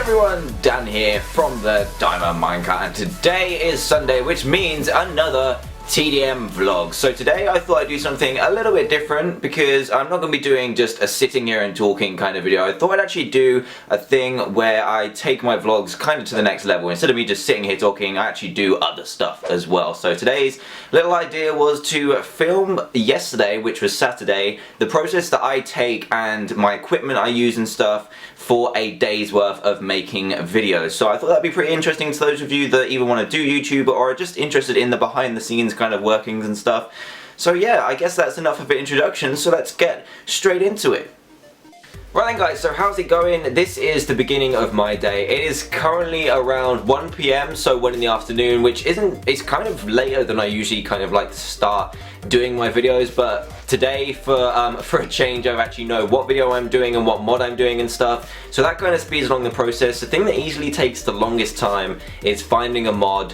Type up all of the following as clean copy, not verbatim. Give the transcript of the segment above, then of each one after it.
everyone, Dan here from the Diamond Minecart, and today is Sunday, which means another TDM vlog. So today I thought I'd do something a little bit different because I'm not going to be doing just a sitting here and talking kind of video. I thought I'd actually do a thing where I take my vlogs kind of to the next level. Instead of me just sitting here talking, I actually do other stuff as well. So today's little idea was to film yesterday, which was Saturday, the process that I take and my equipment I use and stuff for a day's worth of making videos. So I thought that'd be pretty interesting to those of you that either want to do YouTube or are just interested in the behind the scenes kind of workings and stuff. So yeah, I guess that's enough of an introduction, so let's get straight into it. Right then guys, so how's it going? This is the beginning of my day. It is currently around 1 PM, so 1 in the afternoon, which it's kind of later than I usually kind of like to start doing my videos, but today for a change I actually know what video I'm doing and what mod I'm doing and stuff, so that kind of speeds along the process. The thing that easily takes the longest time is finding a mod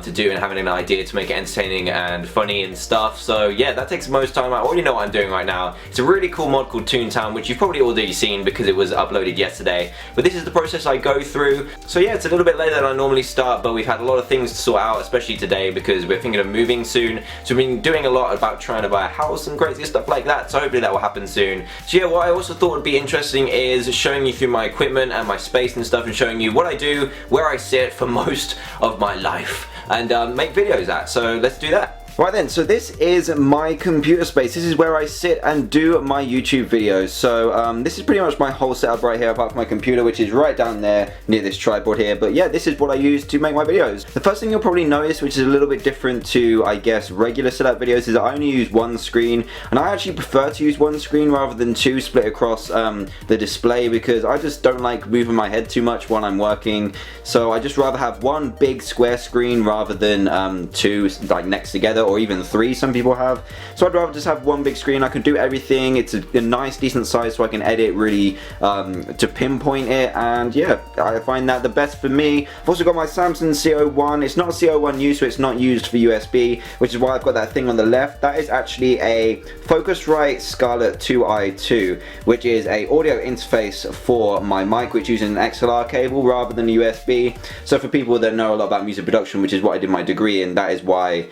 to do and having an idea to make it entertaining and funny and stuff. So yeah, that takes the most time. I already know what I'm doing right now. It's a really cool mod called Toontown, which you've probably already seen because it was uploaded yesterday, but this is the process I go through. So yeah, it's a little bit later than I normally start, but we've had a lot of things to sort out, especially today because we're thinking of moving soon. So we've been doing a lot about trying to buy a house and crazy stuff like that, so hopefully that will happen soon. So yeah, what I also thought would be interesting is showing you through my equipment and my space and stuff, and showing you what I do, where I sit for most of my life, and make videos at. So let's do that. Right then, so this is my computer space. This is where I sit and do my YouTube videos. So this is pretty much my whole setup right here, apart from my computer, which is right down there near this tripod here. But yeah, this is what I use to make my videos. The first thing you'll probably notice, which is a little bit different to, I guess, regular setup videos, is that I only use one screen. And I actually prefer to use one screen rather than two split across the display, because I just don't like moving my head too much while I'm working. So I just rather have one big square screen rather than two like next together, or even three some people have. So I'd rather just have one big screen. I can do everything. It's a nice decent size, so I can edit really to pinpoint it, and yeah, I find that the best for me. I've also got my Samsung CO1. It's not a CO1U, so it's not used for USB, which is why I've got that thing on the left. That is actually a Focusrite Scarlett 2i2, which is a audio interface for my mic, which uses an XLR cable rather than a USB. So for people that know a lot about music production, which is what I did my degree in, that is why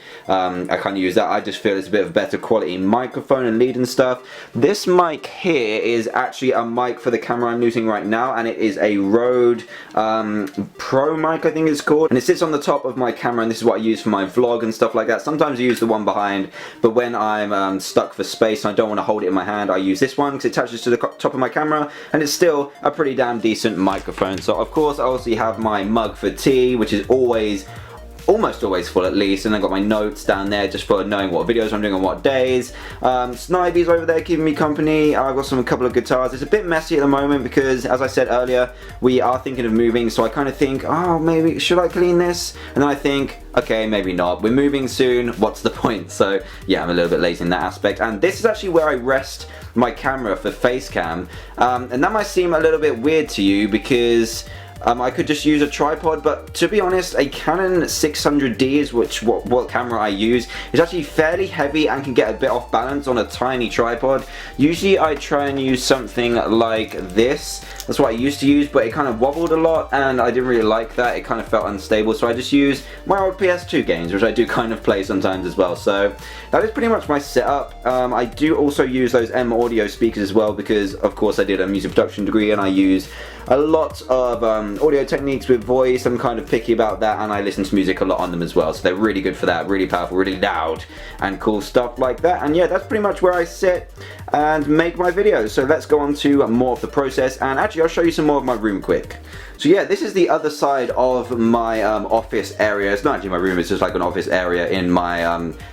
I kind of use that. I just feel it's a bit of a better quality microphone and lead and stuff. This mic here is actually a mic for the camera I'm using right now, and it is a Rode Pro mic, I think it's called, and it sits on the top of my camera, and this is what I use for my vlog and stuff like that. Sometimes I use the one behind, but when I'm stuck for space and I don't want to hold it in my hand, I use this one because it attaches to the top of my camera, and it's still a pretty damn decent microphone. So of course I also have my mug for tea, which is almost always full at least, and I've got my notes down there just for knowing what videos I'm doing on what days. Snivey's over there keeping me company. I've got a couple of guitars. It's a bit messy at the moment because, as I said earlier, we are thinking of moving, so I kind of think, oh, maybe should I clean this? And then I think, okay, maybe not. We're moving soon, what's the point? So yeah, I'm a little bit lazy in that aspect, and this is actually where I rest my camera for face cam, and that might seem a little bit weird to you because I could just use a tripod, but to be honest, a Canon 600D is what camera I use. It's actually fairly heavy and can get a bit off balance on a tiny tripod. Usually I try and use something like this. That's what I used to use, but it kind of wobbled a lot and I didn't really like that. It kind of felt unstable, so I just use my old PS2 games, which I do kind of play sometimes as well. So that is pretty much my setup. I do also use those M audio speakers as well because of course I did a music production degree and I use a lot of audio techniques with voice. I'm kind of picky about that, and I listen to music a lot on them as well, so they're really good for that, really powerful, really loud and cool stuff like that. And yeah, that's pretty much where I sit and make my videos. So let's go on to more of the process, and actually I'll show you some more of my room quick. So yeah, this is the other side of my office area. It's not actually my room, it's just like an office area in my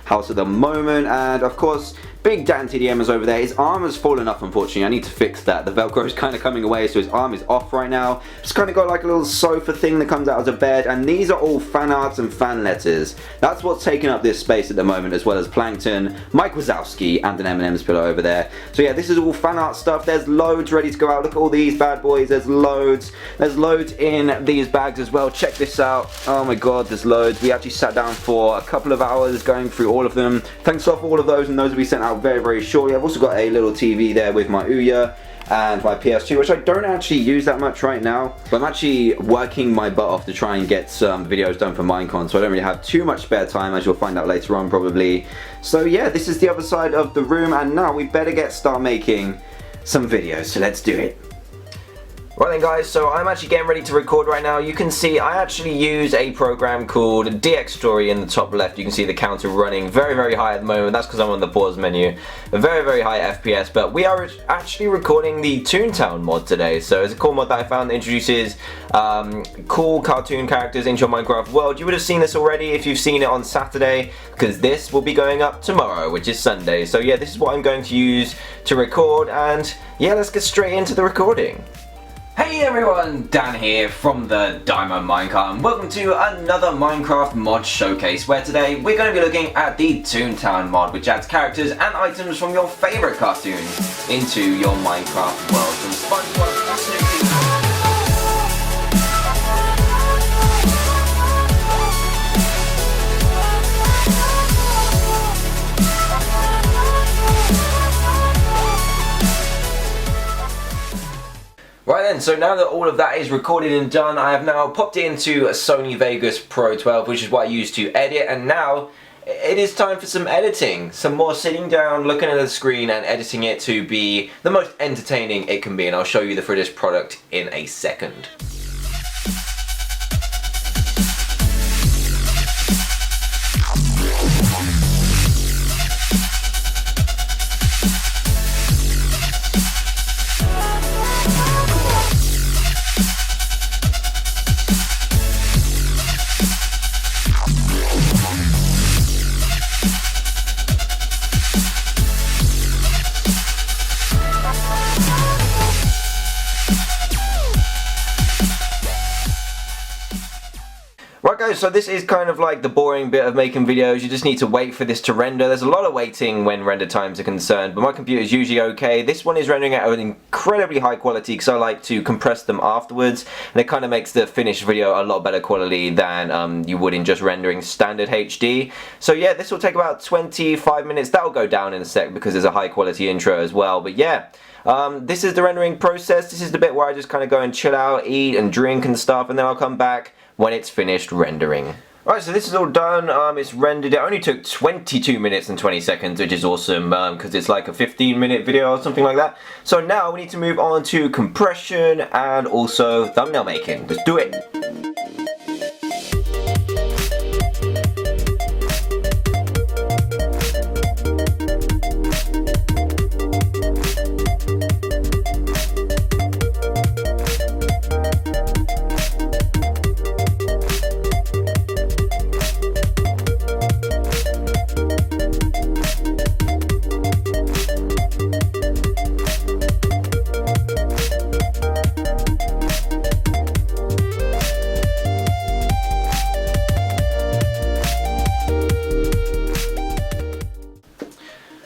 house at the moment, and of course big DanTDM is over there. His arm has fallen off, unfortunately. I need to fix that. The Velcro is kind of coming away, so his arm is off right now. Just kind of got like a little sofa thing that comes out as a bed, and these are all fan arts and fan letters. That's what's taking up this space at the moment, as well as Plankton, Mike Wazowski, and an M&M's pillow over there. So yeah, this is all fan art stuff. There's loads ready to go out. Look at all these bad boys. There's loads loads in these bags as well. Check this out. Oh my god, there's loads. We actually sat down for a couple of hours going through all of them. Thanks off all of those, and those will be sent out very, very shortly. I've also got a little TV there with my Ouya and my PS2, which I don't actually use that much right now, but I'm actually working my butt off to try and get some videos done for Minecart, so I don't really have too much spare time, as you'll find out later on probably. So yeah, this is the other side of the room, and now we better start making some videos, so let's do it. Right then guys, so I'm actually getting ready to record right now. You can see I actually use a program called DX Story in the top left. You can see the counter running very, very high at the moment. That's because I'm on the pause menu. A very, very high FPS, but we are actually recording the Toontown mod today. So it's a cool mod that I found that introduces cool cartoon characters into your Minecraft world. You would have seen this already if you've seen it on Saturday, because this will be going up tomorrow, which is Sunday. So yeah, this is what I'm going to use to record, and yeah, let's get straight into the recording. Hey everyone, Dan here from TheDiamondMinecart, and welcome to another Minecraft mod showcase, where today we're going to be looking at the Toontown mod, which adds characters and items from your favourite cartoons into your Minecraft world. From SpongeBob, absolutely. Right then, so now that all of that is recorded and done, I have now popped it into a Sony Vegas Pro 12, which is what I use to edit, and now it is time for some editing. Some more sitting down, looking at the screen and editing it to be the most entertaining it can be, and I'll show you the finished product in a second. Right guys, so this is kind of like the boring bit of making videos. You just need to wait for this to render. There's a lot of waiting when render times are concerned, but my computer is usually okay. This one is rendering at an incredibly high quality because I like to compress them afterwards, and it kind of makes the finished video a lot better quality than you would in just rendering standard HD. So yeah, this will take about 25 minutes. That'll go down in a sec because there's a high quality intro as well, but yeah. This is the rendering process. This is the bit where I just kind of go and chill out, eat and drink and stuff, and then I'll come back when it's finished rendering. Alright, so this is all done. It's rendered. It only took 22 minutes and 20 seconds, which is awesome because it's like a 15-minute video or something like that. So now we need to move on to compression and also thumbnail making. Let's do it.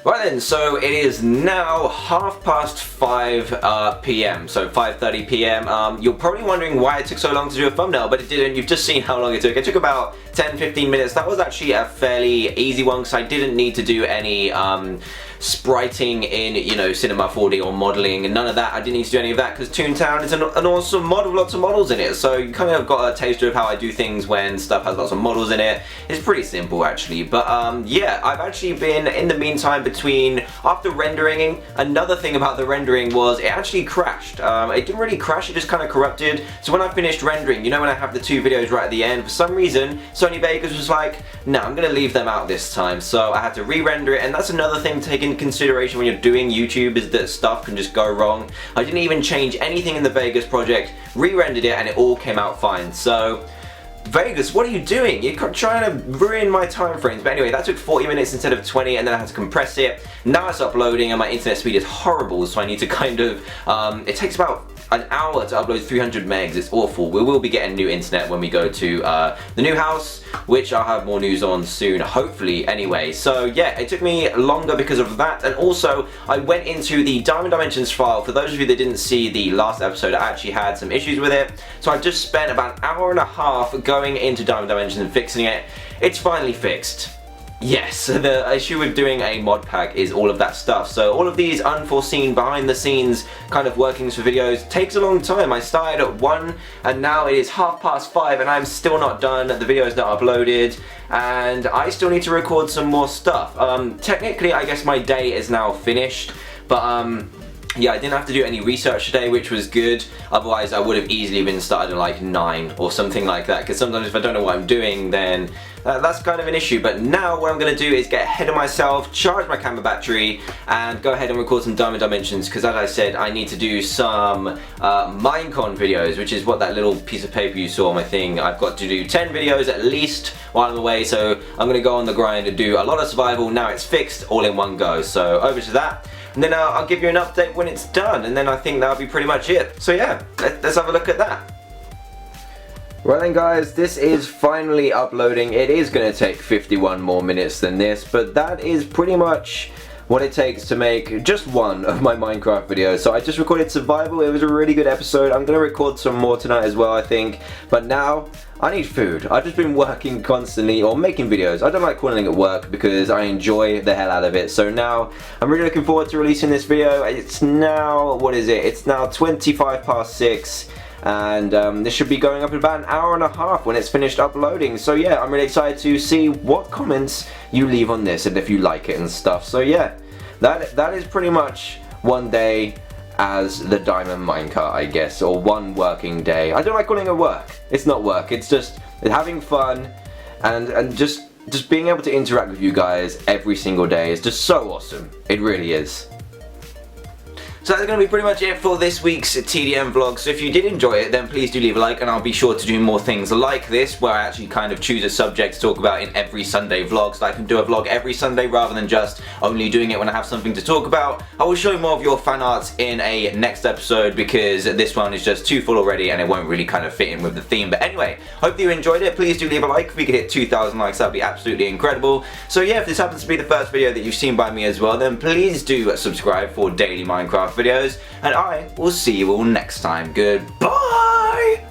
Right then, so it is now 5:30 PM, so 5:30 PM. You're probably wondering why it took so long to do a thumbnail, but it didn't. You've just seen how long it took. It took about 10-15 minutes. That was actually a fairly easy one because I didn't need to do any spriting in, you know, Cinema 4D or modeling and none of that. I didn't need to do any of that because Toontown is an awesome mod with lots of models in it, so you kind of got a taster of how I do things when stuff has lots of models in it. It's pretty simple actually, but yeah, I've actually been, in the meantime, between, after rendering, another thing about the rendering was it actually crashed. It didn't really crash, it just kind of corrupted. So when I finished rendering, you know when I have the two videos right at the end, for some reason Sony Vegas was like, no, I'm gonna leave them out this time, so I had to re-render it. And that's another thing to take into consideration when you're doing YouTube, is that stuff can just go wrong. I didn't even change anything in the Vegas project, re-rendered it, and it all came out fine. So Vegas, what are you doing? You're trying to ruin my time frames. But anyway, that took 40 minutes instead of 20, and then I had to compress it. Now it's uploading and my internet speed is horrible, so I need to kind of, it takes about an hour to upload 300 megs. It's awful. We will be getting new internet when we go to the new house, which I'll have more news on soon, hopefully anyway. So yeah, it took me longer because of that, and also I went into the Diamond Dimensions file. For those of you that didn't see the last episode, I actually had some issues with it, so I just spent about an hour and a half going into Diamond Dimensions and fixing it. It's finally fixed. Yes, the issue with doing a mod pack is all of that stuff. So all of these unforeseen behind the scenes kind of workings for videos takes a long time. I started at 1 and now it is 5:30 and I'm still not done. The video is not uploaded and I still need to record some more stuff. Technically I guess my day is now finished, but yeah, I didn't have to do any research today, which was good. Otherwise I would have easily been started at like 9 or something like that, because sometimes if I don't know what I'm doing, then that's kind of an issue. But now what I'm going to do is get ahead of myself, charge my camera battery, and go ahead and record some Diamond Dimensions, because as I said, I need to do some Minecart videos, which is what that little piece of paper you saw on my thing. I've got to do 10 videos at least while I'm away, so I'm going to go on the grind and do a lot of survival. Now it's fixed all in one go, so over to that. And then I'll give you an update when it's done, and then I think that'll be pretty much it. So yeah, let's have a look at that. Right then guys, this is finally uploading. It is going to take 51 more minutes than this, but that is pretty much what it takes to make just one of my Minecraft videos. So I just recorded survival. It was a really good episode. I'm going to record some more tonight as well, I think. But now I need food. I've just been working constantly or making videos. I don't like calling it work because I enjoy the hell out of it. So now I'm really looking forward to releasing this video. It's now, what is it? It's now 6:25, and this should be going up in about an hour and a half when it's finished uploading. So yeah, I'm really excited to see what comments you leave on this and if you like it and stuff. So yeah, that is pretty much one day as the Diamond Minecart, I guess, or one working day. I don't like calling it work. It's not work. It's just having fun and just being able to interact with you guys every single day is just so awesome. It really is. So that's going to be pretty much it for this week's TDM vlog. So if you did enjoy it, then please do leave a like, and I'll be sure to do more things like this, where I actually kind of choose a subject to talk about in every Sunday vlog, so I can do a vlog every Sunday rather than just only doing it when I have something to talk about. I will show you more of your fan arts in a next episode, because this one is just too full already and it won't really kind of fit in with the theme. But anyway, hope that you enjoyed it. Please do leave a like. If we could hit 2,000 likes, that'd be absolutely incredible. So yeah, if this happens to be the first video that you've seen by me as well, then please do subscribe for daily Minecraft videos, and I will see you all next time. Goodbye!